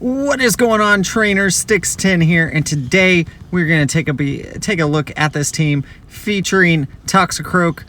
What is going on, trainers? Sticks10 here, and today we're going to take a look at this team featuring Toxicroak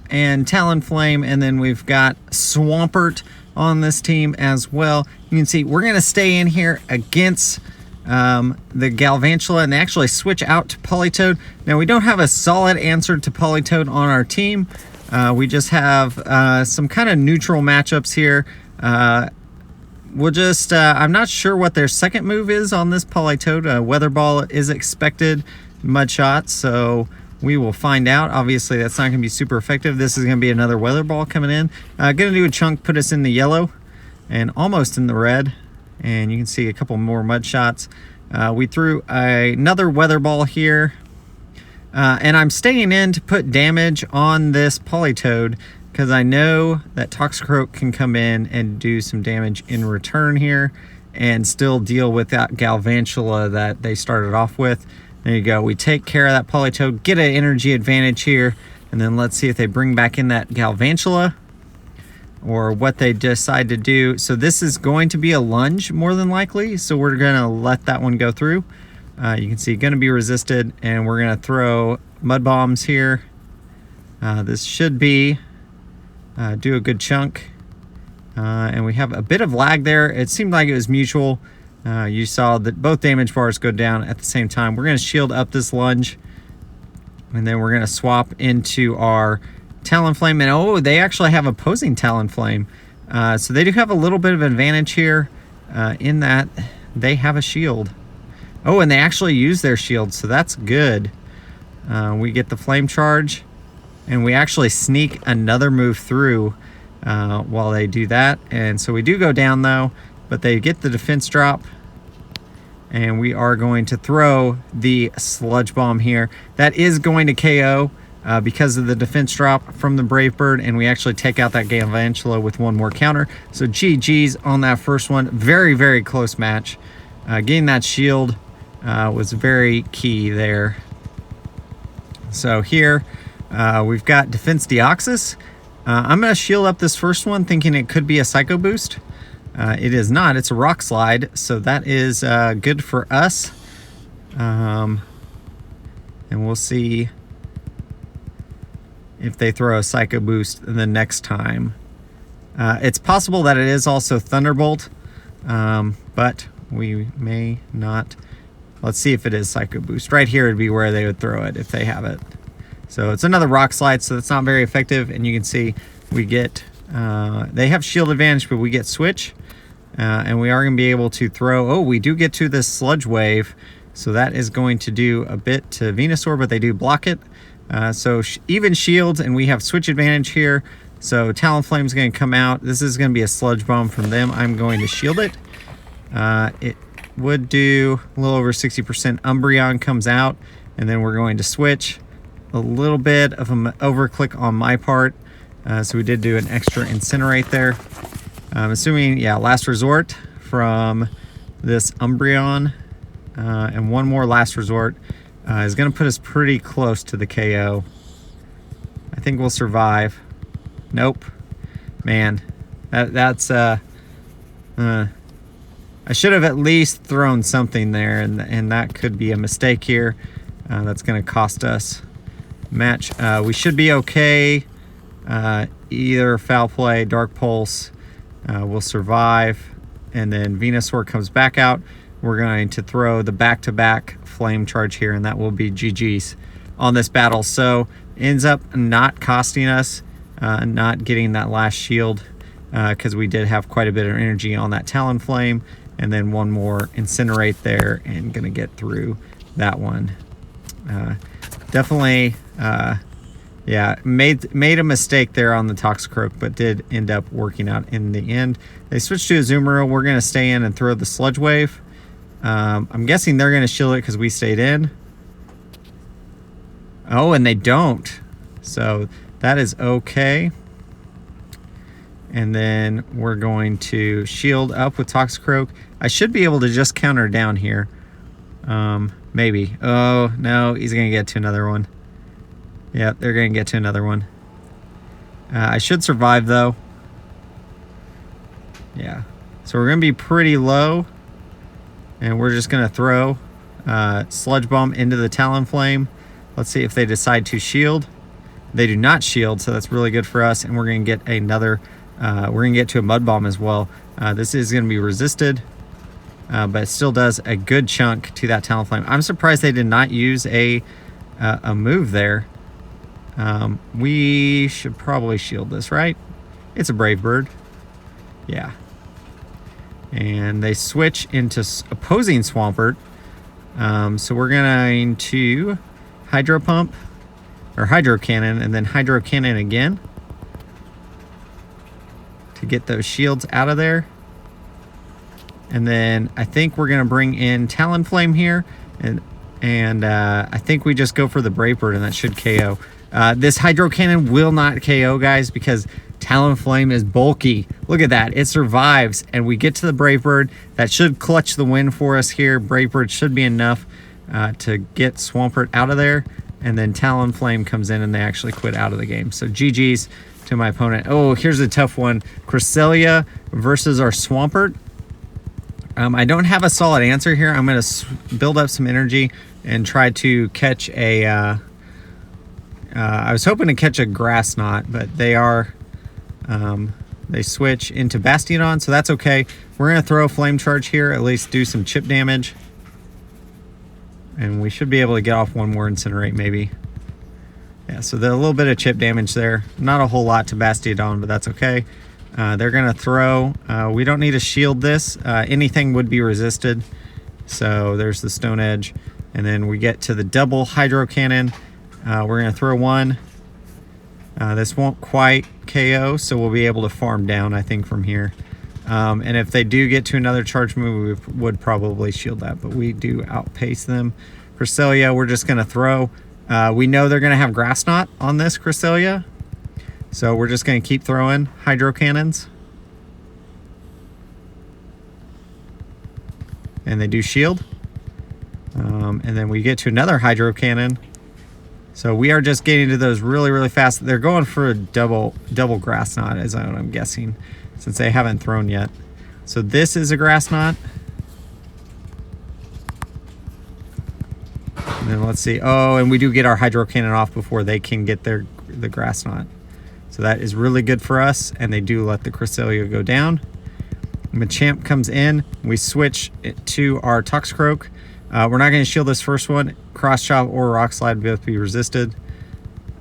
and Talonflame, and then we've got Swampert on this team as well. You can see we're going to stay in here against the Galvantula, and they actually switch out to Politoed. Now, we don't have a solid answer to Politoed on our team. We just have some kind of neutral matchups here. We'll just, I'm not sure what their second move is on this Politoed. Weather Ball is expected, Mud Shot, so we will find out. Obviously, that's not going to be super effective. This is going to be another Weather Ball coming in. Going to do a chunk, put us in the yellow and almost in the red. And you can see a couple more Mud Shots. We threw another Weather Ball here. And I'm staying in to put damage on this Politoed, because I know that Toxicroak can come in and do some damage in return here and still deal with that Galvantula that they started off with. There you go. We take care of that Politoed, get an energy advantage here, and then let's see if they bring back in that Galvantula or what they decide to do. So this is going to be a lunge more than likely, so we're going to let that one go through. You can see going to be resisted, and we're going to throw Mud Bombs here. This should be do a good chunk, and we have a bit of lag there. It seemed like it was mutual. You saw that both damage bars go down at the same time. We're going to shield up this lunge, and then we're going to swap into our Talonflame. And oh, they actually have opposing Talonflame, so they do have a little bit of advantage here in that they have a shield. Oh, and they actually use their shield, so that's good. We get the flame charge, and we actually sneak another move through while they do that. And so we do go down though, but they get the defense drop, and we are going to throw the Sludge Bomb here. That is going to KO because of the defense drop from the Brave Bird, and we actually take out that Galvantula with one more counter. So GG's on that first one. Very, very close match. Getting that shield was very key there. So here, we've got Defense Deoxys. I'm going to shield up this first one, thinking it could be a Psycho Boost. It is not. It's a Rock Slide, so that is good for us. And we'll see if they throw a Psycho Boost the next time. It's possible that it is also Thunderbolt, but we may not. Let's see if it is Psycho Boost. Right here would be where they would throw it if they have it. So it's another Rock Slide, so that's not very effective. And you can see we get, they have shield advantage, but we get switch. And we are going to be able to throw, oh, we do get to this Sludge Wave. So that is going to do a bit to Venusaur, but they do block it. So even shields, and we have switch advantage here. So Talonflame is going to come out. This is going to be a Sludge Bomb from them. I'm going to shield it. It would do a little over 60%. Umbreon comes out, and then we're going to switch. A little bit of an overclick on my part, so we did do an extra Incinerate there. I'm assuming, yeah, Last Resort from this Umbreon, and one more Last Resort is going to put us pretty close to the KO. I think we'll survive. Nope. Man, that's I should have at least thrown something there, and that could be a mistake here. That's going to cost us match. We should be okay. Either Foul Play, Dark Pulse will survive, and then Venusaur comes back out. We're going to throw the back-to-back Flame Charge here, and that will be GG's on this battle. So ends up not costing us, not getting that last shield, because we did have quite a bit of energy on that Talonflame, and then one more Incinerate there, and gonna get through that one. Definitely, yeah, made a mistake there on the Toxicroak, but did end up working out in the end. They switched to Azumarill. We're gonna stay in and throw the Sludge Wave. I'm guessing they're gonna shield it because we stayed in. Oh, and they don't. So that is okay. And then we're going to shield up with Toxicroak. I should be able to just counter down here. Maybe. Oh, no, he's going to get to another one. Yeah, they're going to get to another one. I should survive, though. Yeah. So we're going to be pretty low. And we're just going to throw Sludge Bomb into the Talonflame. Let's see if they decide to shield. They do not shield, so that's really good for us. And we're going to get another, we're going to get to a Mud Bomb as well. This is going to be resisted, but it still does a good chunk to that Talonflame. I'm surprised they did not use a move there. We should probably shield this, right? It's a Brave Bird. Yeah. And they switch into opposing Swampert. So we're going to Hydro Pump, or Hydro Cannon, and then Hydro Cannon again to get those shields out of there. And then I think we're going to bring in Talonflame here, and I think we just go for the Brave Bird, and that should KO. This Hydro Cannon will not KO, guys, because Talonflame is bulky. Look at that. It survives, and we get to the Brave Bird. That should clutch the win for us here. Brave Bird should be enough to get Swampert out of there, and then Talonflame comes in, and they actually quit out of the game. So GG's to my opponent. Oh, here's a tough one. Cresselia versus our Swampert. I don't have a solid answer here. I'm going to build up some energy and try to catch a... I was hoping to catch a Grass Knot, but they are... they switch into Bastiodon, so that's okay. We're going to throw a Flame Charge here, at least do some chip damage. And we should be able to get off one more Incinerate, maybe. Yeah, so there's a little bit of chip damage there. Not a whole lot to Bastiodon, but that's okay. They're going to throw... we don't need to shield this. Anything would be resisted. So there's the Stone Edge. And then we get to the double Hydro Cannon. We're going to throw one. This won't quite KO, so we'll be able to farm down, I think, from here. And if they do get to another charge move, we would probably shield that, but we do outpace them. Cresselia, we're just going to throw. We know they're going to have Grass Knot on this Cresselia, so we're just going to keep throwing Hydro Cannons. And they do shield. And then we get to another Hydro Cannon. So we are just getting to those really, really fast. They're going for a double Grass Knot, is what I'm guessing, since they haven't thrown yet. So this is a Grass Knot. And then let's see. Oh, and we do get our Hydro Cannon off before they can get the Grass Knot. So that is really good for us, and they do let the Cresselia go down. Machamp comes in. We switch it to our Toxicroak. We're not going to shield this first one. Cross Chop or Rock Slide both be resisted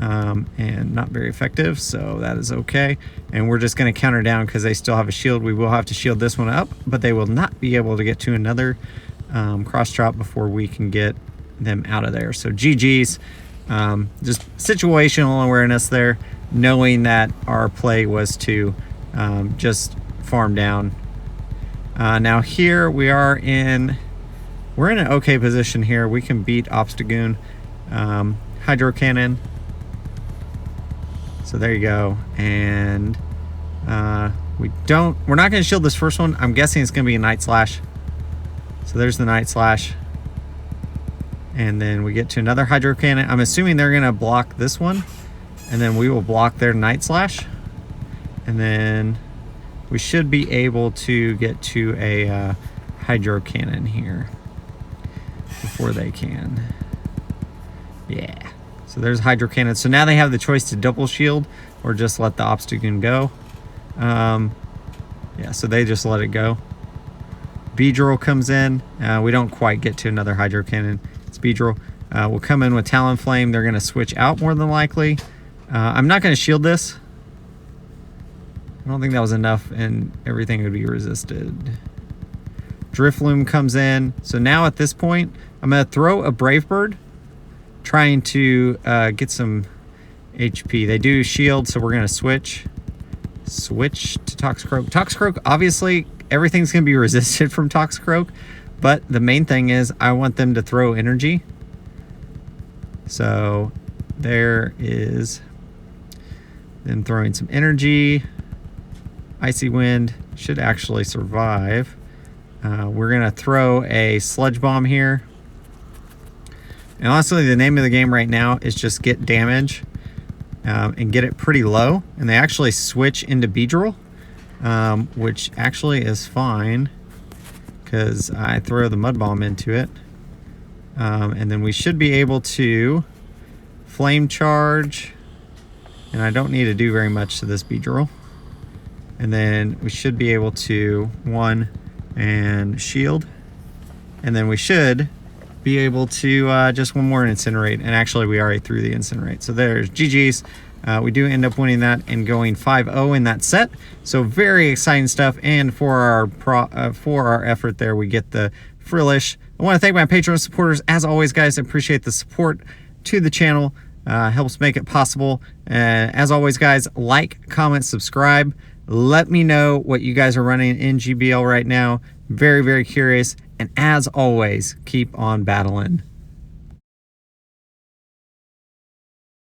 and not very effective, so that is okay. And we're just going to counter down because they still have a shield. We will have to shield this one up, but they will not be able to get to another Cross Chop before we can get them out of there. So GG's. Just situational awareness there, knowing that our play was to just farm down. Now here we are we're in an okay position here. We can beat Obstagoon. Hydro Cannon. So there you go. And we're not going to shield this first one. I'm guessing it's going to be a Night Slash. So there's the Night Slash. And then we get to another Hydro Cannon. I'm assuming they're going to block this one. And then we will block their Night Slash. And then we should be able to get to a Hydro Cannon here before they can. Yeah. So there's Hydro Cannon. So now they have the choice to double shield or just let the Obstagoon go. Yeah, so they just let it go. Beedrill comes in. We don't quite get to another Hydro Cannon. It's Beedrill. We'll come in with Talonflame. They're going to switch out more than likely. I'm not going to shield this. I don't think that was enough, and everything would be resisted. Drifloon comes in. So now at this point, I'm going to throw a Brave Bird, trying to get some HP. They do shield, so we're going to switch to Toxicroak. Toxicroak, obviously, everything's going to be resisted from Toxicroak, but the main thing is I want them to throw energy. So there is them throwing some energy. Icy Wind should actually survive. We're going to throw a Sludge Bomb here. And honestly, the name of the game right now is just get damage and get it pretty low. And they actually switch into Beedrill, which actually is fine because I throw the mud bomb into it. And then we should be able to flame charge, and I don't need to do very much to this Beedrill. And then we should be able to and shield, and then we should be able to just one more incinerate, and actually we already threw the incinerate. So there's GG's. We do end up winning that and going 5-0 in that set. So very exciting stuff. And for our effort there, we get the Frillish. I want to thank my Patreon supporters. As always, guys, I appreciate the support to the channel. Helps make it possible. As always, guys, like, comment, subscribe. Let me know what you guys are running in GBL right now. Very, very curious. And as always, keep on battling.